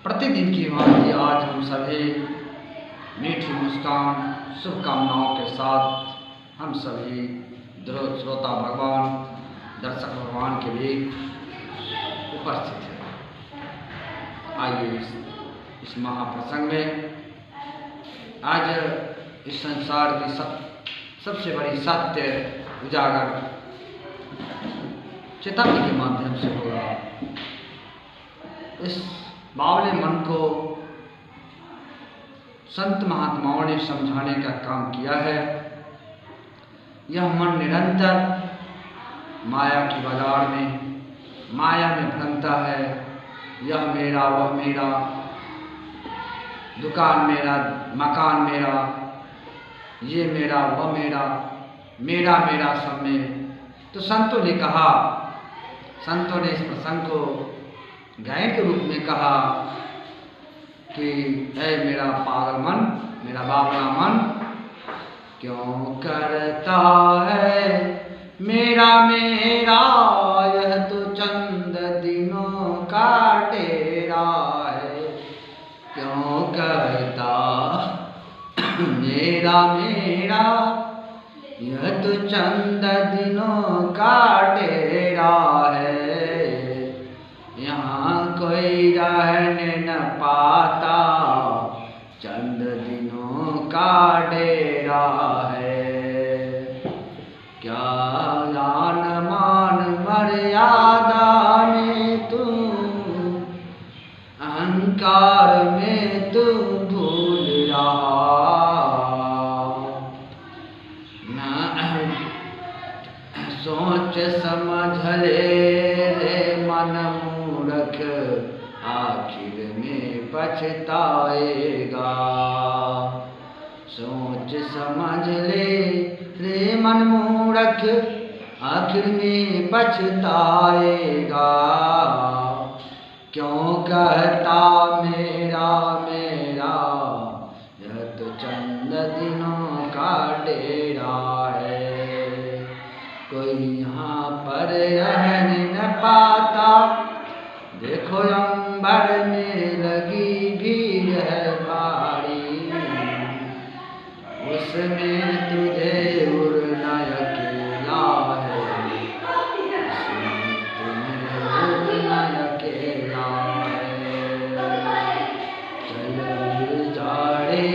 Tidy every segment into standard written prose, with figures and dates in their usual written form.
प्रतिदिन की भांति आज हम सभी मीठी मुस्कान शुभकामनाओं के साथ हम सभी श्रोता भगवान दर्शक भगवान के बीच उपस्थित हैं। आइए इस महाप्रसंग में आज इस संसार की सबसे बड़ी सत्य उजागर चेतावनी के माध्यम से होगा। इस बावले मन को संत महात्माओं ने समझाने का काम किया है। यह मन निरंतर माया की बाजार में माया में भ्रमता है। यह मेरा, वह मेरा, दुकान मेरा, मकान मेरा, ये मेरा, वह मेरा, मेरा मेरा सब में। तो संतों ने कहा, संतों ने इस प्रसंग को गायन के रूप में कहा कि ऐ मेरा पागल मन, मेरा बावला मन, क्यों करता है मेरा मेरा यह तो चंद दिनों का डेरा है। क्यों करता मेरा मेरा यह तो चंद दिनों का डेरा है। यहाँ कोई रहने न पाता, चंद दिनों का डेरा है। क्या जान मान मर्यादा में तू, अहंकार में तू भूल रहा। न सोच समझ ले रे मन मूर्ख, आखिर में पछताएगा। सोच समझ ले रे मन मूर्ख, आखिर में पछताएगा। क्यों कहता मेरा मेरा यह तो चंद दिनों का डेरा है। कोई यहाँ पर रह न पाता, देखो अंबर में लगी भीड़ है भारी। उसमें तुझे उड़ना अकेला है, उसमें तुम्हें उड़ना अकेला है। चल जाड़े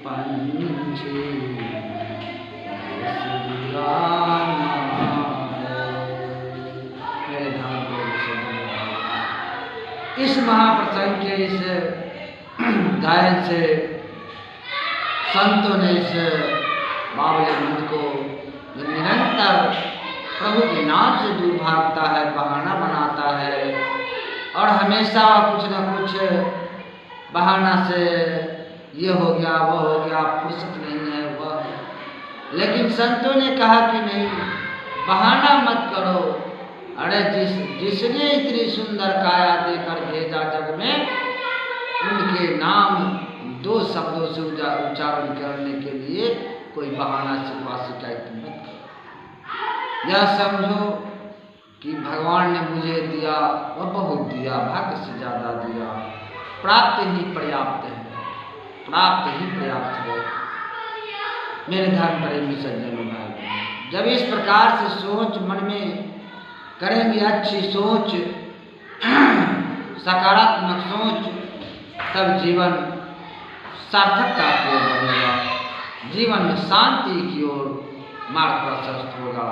पंछी इस महाप्रसंग के इस गायन से संतों ने इस बावले मन को जो निरंतर प्रभु के नाम से दूर भागता है, बहाना बनाता है और हमेशा कुछ न कुछ बहाना से ये हो गया, वो हो गया, फुर्सत नहीं है वह। लेकिन संतों ने कहा कि नहीं, बहाना मत करो। अरे जिसने इतनी सुंदर काया देकर भेजा जग में, उनके नाम दो शब्दों से उच्चारण करने के लिए कोई बहाना सिवा शिकायत मत करो। यह समझो कि भगवान ने मुझे दिया, वह बहुत दिया, भाग्य से ज़्यादा दिया। प्राप्त ही पर्याप्त है, प्राप्त ही पर्याप्त है। मेरे धर्म प्रेमी सज्जनों भाई, जब इस प्रकार से सोच मन में करेंगे, अच्छी सोच, सकारात्मक सोच, तब जीवन सार्थकता की ओर बढ़ेगा, जीवन में शांति की ओर मार्ग प्रशस्त होगा।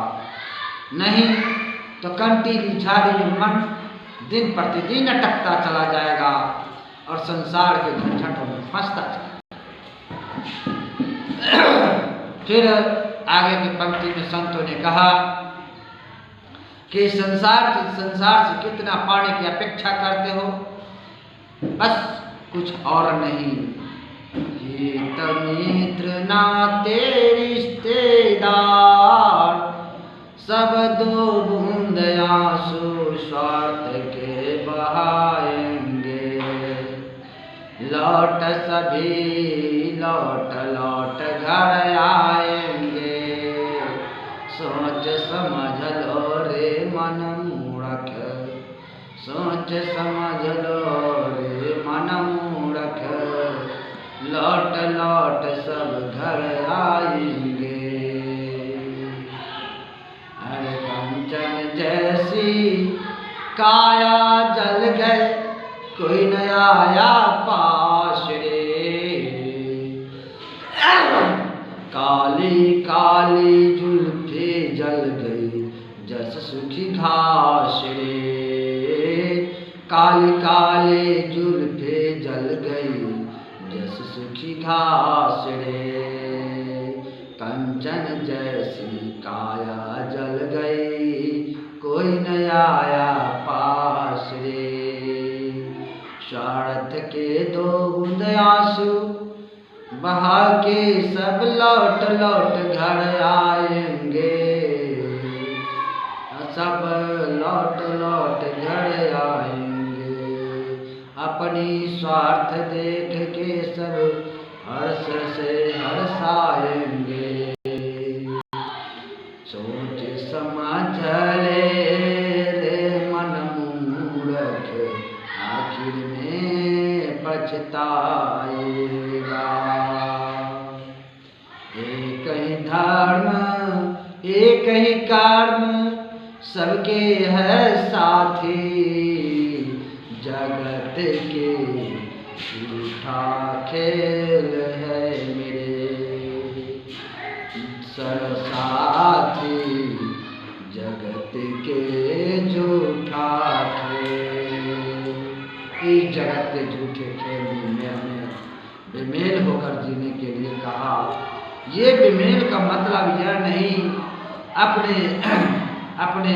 नहीं तो कंटीली झाड़ी में मन दिन प्रतिदिन अटकता चला जाएगा और संसार के झंझटों में फंसता चला। फिर आगे की पंक्ति में संतों ने कहा कि संसार से कितना पाने की अपेक्षा करते हो, बस कुछ और नहीं। हित मित्र नाते रिश्तेदार, सब दो बूंद आंसू स्वार्थ के बहाएंगे। लौट सभी लौट लौट घर आएंगे। सोच समझ लो रे मन मूर्ख, सोच सोच समझ लो रे मन मूरख, लौट लौट सब घर आएंगे। अरे कंचन जैसी काया जल गए, कोई न आया पास रे। काली काली जुल्फे जल गई, जस सूखी घास रे। काली काली जुल्फे जल गई, जस सूखी घास रे। कंचन जैसी काया जल गई, कोई न आया पास रे। स्वार्थ के दो बूंद आंसू बहा के सब लौट लौट घर आएंगे, सब लौट लौट घर आएंगे। अपनी स्वार्थ देख के सब हर्ष से हर्षाएंगे। सोच समझ ले रे मन मूरख, आखिर में पछताएगा। एक ही धर्म एक ही कर्म, सबके है साथी। जगत के झूठा खेल है मेरे सरसाथी, जगत के झूठा खेल। इस जगत के झूठे खेल में हमने बेमेल होकर जीने के लिए कहा। ये बेमेल का मतलब यह नहीं अपने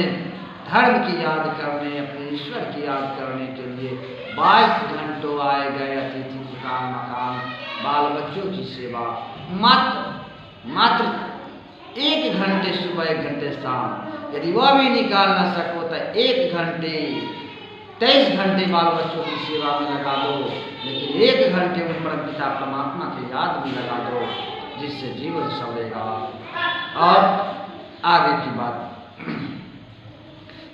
धर्म की याद करने, अपने ईश्वर की याद करने के लिए 22 घंटों आए गए अतिथि दुकान मकान, बाल बच्चों की सेवा। मात्र 1 घंटे सुबह 1 घंटे शाम, यदि वह भी निकाल ना सको तो 1 घंटे 23 घंटे बाल बच्चों की सेवा में लगा दो, लेकिन 1 घंटे उन परम पिता परमात्मा की याद में लगा दो, जिससे जीवन संवरेगा। और आगे की बात,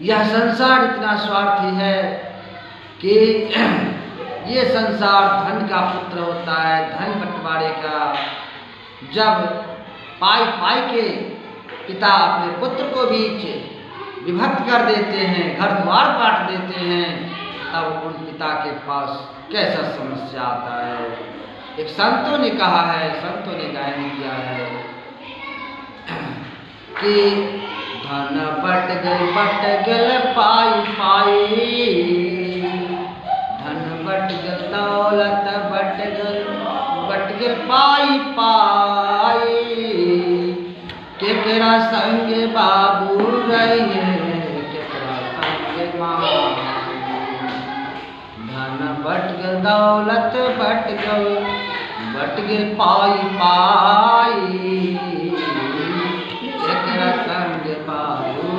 यह संसार इतना स्वार्थी है कि ये संसार धन का पुत्र होता है, धन बंटवारे का। जब पाई के पिता अपने पुत्र को बीच विभक्त कर देते हैं, घर द्वार बांट देते हैं, तब उन पिता के पास कैसा समस्या आता है। एक संतों ने कहा है, संतों ने गायन किया है कि धन बट गल पाई पाई, धन बट गल दौलत बट गल पाई पाई। केकरा संग बाबू रहिए, केकरा संग माँ। धन बट गल दौलत बट गल पाई पाई। केकरा संग बाबू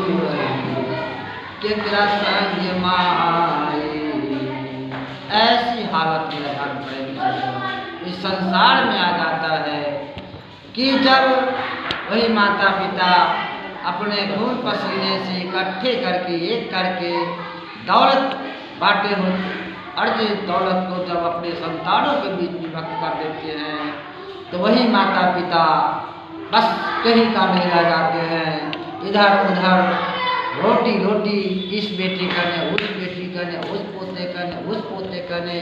केकरा संग माई। ऐसी हालत में धर्म प्रेमी इस संसार में आ जाता है कि जब वही माता पिता अपने खून पसीने से इकट्ठे करके एक करके दौलत बांटे हो अर्जित दौलत को जब अपने संतानों के बीच विभक्त कर देते हैं, तो वही माता पिता बस कहीं का नहीं रह जाते हैं। इधर उधर रोटी इस बेटी करने, उस बेटी करने, उस पोते करने, उस पोते करने,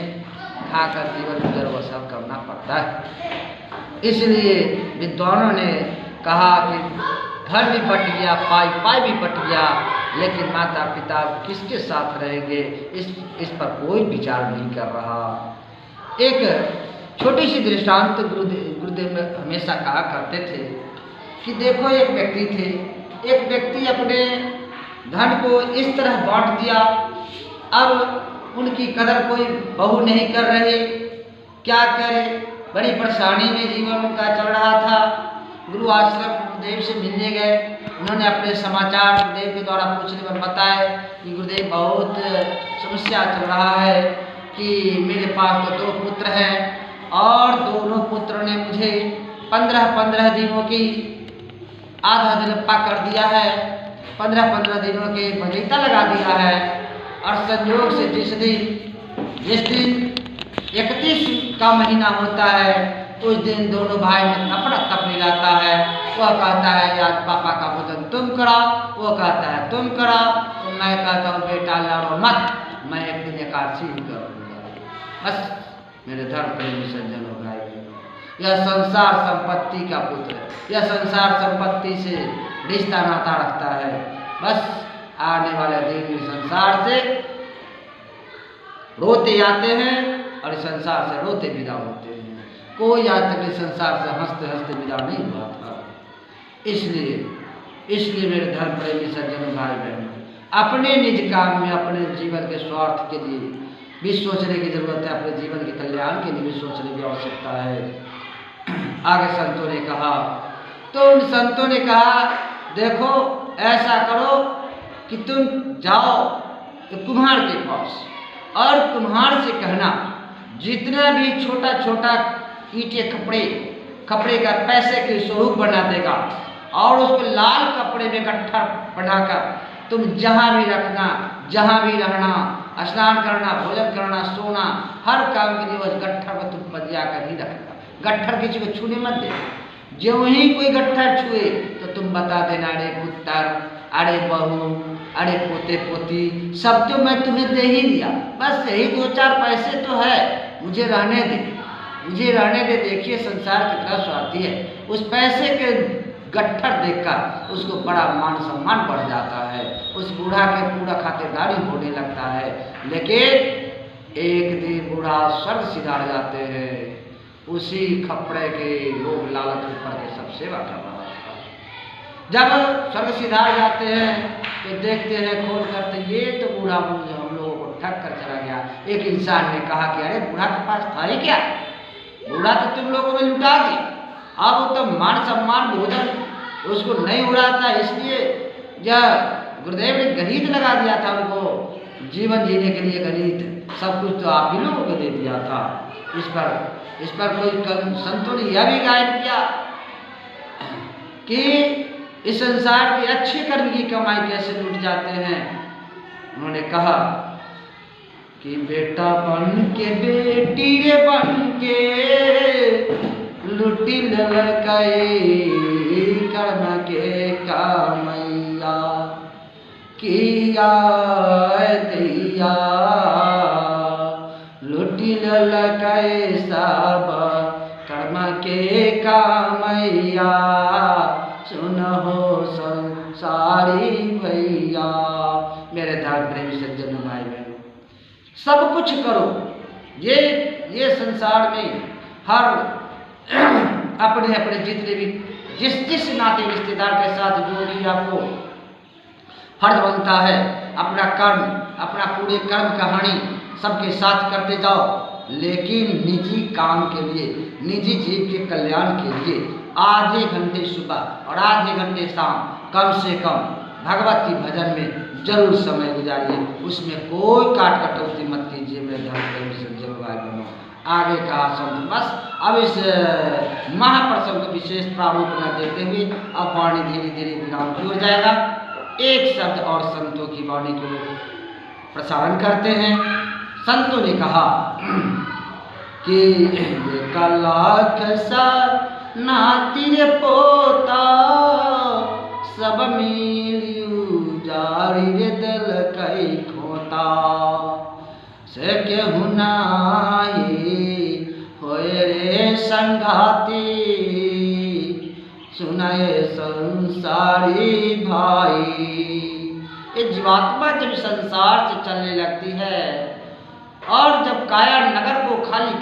खाकर जीवन गुजर वो सब करना पड़ता है। इसलिए विद्वानों ने कहा कि घर भी बट गया, पाई भी बट गया, लेकिन माता पिता किसके साथ रहेंगे, इस पर कोई विचार नहीं कर रहा। एक छोटी सी दृष्टांत गुरुदेव हमेशा कहा करते थे कि देखो एक व्यक्ति थे, एक व्यक्ति अपने धन को इस तरह बांट दिया, अब उनकी कदर कोई बहू नहीं कर रहे, क्या करे, बड़ी परेशानी में जीवन उनका चल रहा था। गुरु आश्रम गुरुदेव से मिलने गए, उन्होंने अपने समाचार गुरुदेव के द्वारा पूछने पर बताए कि गुरुदेव बहुत समस्या चल रहा है कि मेरे पास तो 2 पुत्र हैं और दोनों पुत्रों ने मुझे 15-15 दिनों की आधा दिलप्पा कर दिया है, 15-15 दिनों के बगीचा लगा दिया है और संयोग से जिस दिन 31 का महीना होता है उस दिन दोनों भाई में नफरत तपने जाता है। वह कहता है आज पापा का भोजन तुम कराओ, वो कहता है तुम कराओ, तो मैं कहता हूँ बेटा लड़ो मत, मैं एक दिन एकादशी करूँगा। बस मेरे धर्म प्रेमी सज्जनों भाई बहनों, यह संसार संपत्ति का पुत्र है, यह संसार संपत्ति से रिश्ता नाता रखता है। बस आने वाले दिन में संसार से रोते आते हैं और संसार से रोते विदा होते हैं। कोई आज तक इस संसार से हंसते हंसते विदा नहीं हुआ था। इसलिए मेरे धर्म प्रेमी सज्जनों भाई बहनों, अपने निज काम में अपने जीवन के स्वार्थ के लिए भी सोचने की जरूरत है, अपने जीवन के कल्याण के लिए भी सोचने की आवश्यकता है। आगे संतों ने कहा, तो उन संतों ने कहा देखो ऐसा करो कि तुम जाओ तो कुम्हार के पास और कुम्हार से कहना जितना भी छोटा छोटा ईंटे कपड़े का पैसे के स्वरूप बना देगा और उसको लाल कपड़े में गट्ठर बनाकर तुम जहाँ भी रखना, जहाँ भी रहना, स्नान करना, भोजन करना, सोना, हर काम के लिए उस गट्ठर को तुम बजिया कर ही रखना। गट्ठर किसी को छूने मत देना। जो ही कोई गट्ठर छुए तो तुम बता देना अरे पुत्र, अरे बहू, अरे पोते पोती, सब तो मैं तुम्हें दे ही दिया, बस यही 2-4 पैसे तो है, मुझे रहने दे। देखिए संसार कितना स्वार्थी है। उस पैसे के गट्ठर देखकर उसको बड़ा मान सम्मान बढ़ जाता है, उस बूढ़ा के पूरा खातिरदारी होने लगता है। लेकिन एक दिन बूढ़ा स्वर्ग सिधार जाते हैं, उसी खपड़े के लोग लालच ऊपर के सब सेवा कर रहा था। जब स्वर्ग सिधार जाते हैं तो देखते हैं खोल करते, ये तो बूढ़ा मुझे हम लोगों को ठग कर चला गया। एक इंसान ने कहा कि अरे बूढ़ा के पास था ही क्या, बूढ़ा तो तुम लोगों ने लुटा दिया, अब वो तो मान सम्मान भोजन उसको नहीं उड़ाता, इसलिए यह गुरुदेव ने गणित लगा दिया था उनको, जीवन जीने के लिए गणित, सब कुछ तो आप ही लोगों को दे दिया था। इस पर कोई संतों ने यह भी गाइड किया कि इस संसार के अच्छे कर्म की कमाई कैसे लूट जाते हैं। उन्होंने कहा कि बेटा बन के बेटी रे बन के लुटी ललकाई कर्म के कामैया किया दैया, लुटी ललकाई सब कर्म के कामैया, सुनहो संसारी भैया। मेरे धर्म प्रेमी सज्जन भाई बहनों, सब कुछ करो, ये संसार में हर अपने अपने जितने भी जिस नाते रिश्तेदार के साथ जो भी आपको फर्ज बनता है, अपना कर्म, अपना पूरे कर्म कहानी सबके साथ करते जाओ, लेकिन निजी काम के लिए, निजी जीव के कल्याण के लिए आधे घंटे सुबह और आधे घंटे शाम कम से कम भगवत की भजन में जरूर समय गुजारिए, उसमें कोई काट कटौती मत कीजिए। मेरे धर्म प्रेमी सज्जनों भाई बहनों, आगे कहा संत बस अब इस महाप्रसंग को विशेष प्रारूप न देते हुए अब वाणी धीरे धीरे विराम की ओर जाएगा। एक शब्द और संतों की वाणी को प्रसारण करते हैं। संतों ने कहा कि ये कला कैसा नाती रे पोता, सब मिलियू जारी रे दल कई खोता, से केहू नाही होए रे संघाती, सुनाए संसारी भाई। ये जीवात्मा जब संसार से चलने लगती है और जब काया नगर को खाली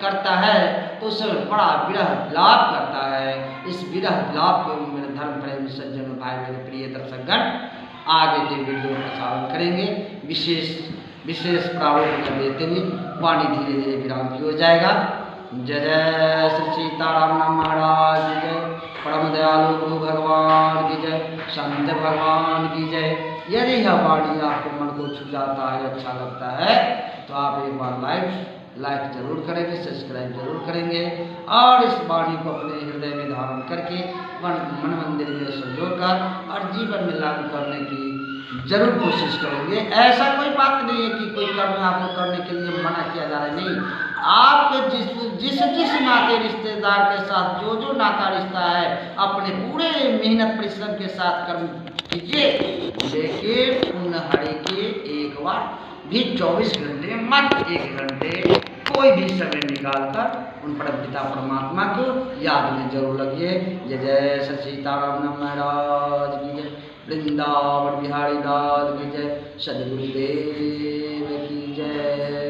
करता है तो उसमें बड़ा विरह विलाप करता है। इस विरह विलाप को मेरे धर्म प्रेमी सज्जन भाई मेरे प्रिय दर्शकगण आगे के वीडियो प्रसारण करेंगे। विशेष प्रारूप कर देते हुए वाणी धीरे धीरे विराम की ओर जाएगा। जय जय श्री सीताराम महाराज की जय, परम दयालु गुरु भगवान की जय, संत भगवान की जय। यदि यह वाणी आपके मन को छू जाता है, अच्छा लगता है, तो आप एक बार लाइक जरूर करेंगे, सब्सक्राइब जरूर करेंगे और इस वाणी को अपने हृदय में धारण करके मन मंदिर में संजो कर और जीवन में लागू करने की जरूर कोशिश करेंगे। ऐसा कोई बात नहीं है कि कोई कर्म आपको करने के लिए मना किया जा रहा है, नहीं। आपके जिस नाते रिश्तेदार के साथ जो नाता रिश्ता है, अपने पूरे मेहनत परिश्रम के साथ कर्म कीजिए, लेकिन उन हरि के एक बार भी 24 घंटे मत 1 घंटे कोई भी समय निकालकर उन परमपिता परमात्मा को याद में जरूर लगिए। जय जय सत सीताराम महाराज की जय, वृंदावन बिहारी लाल की जय, सदगुरुदेव की जय।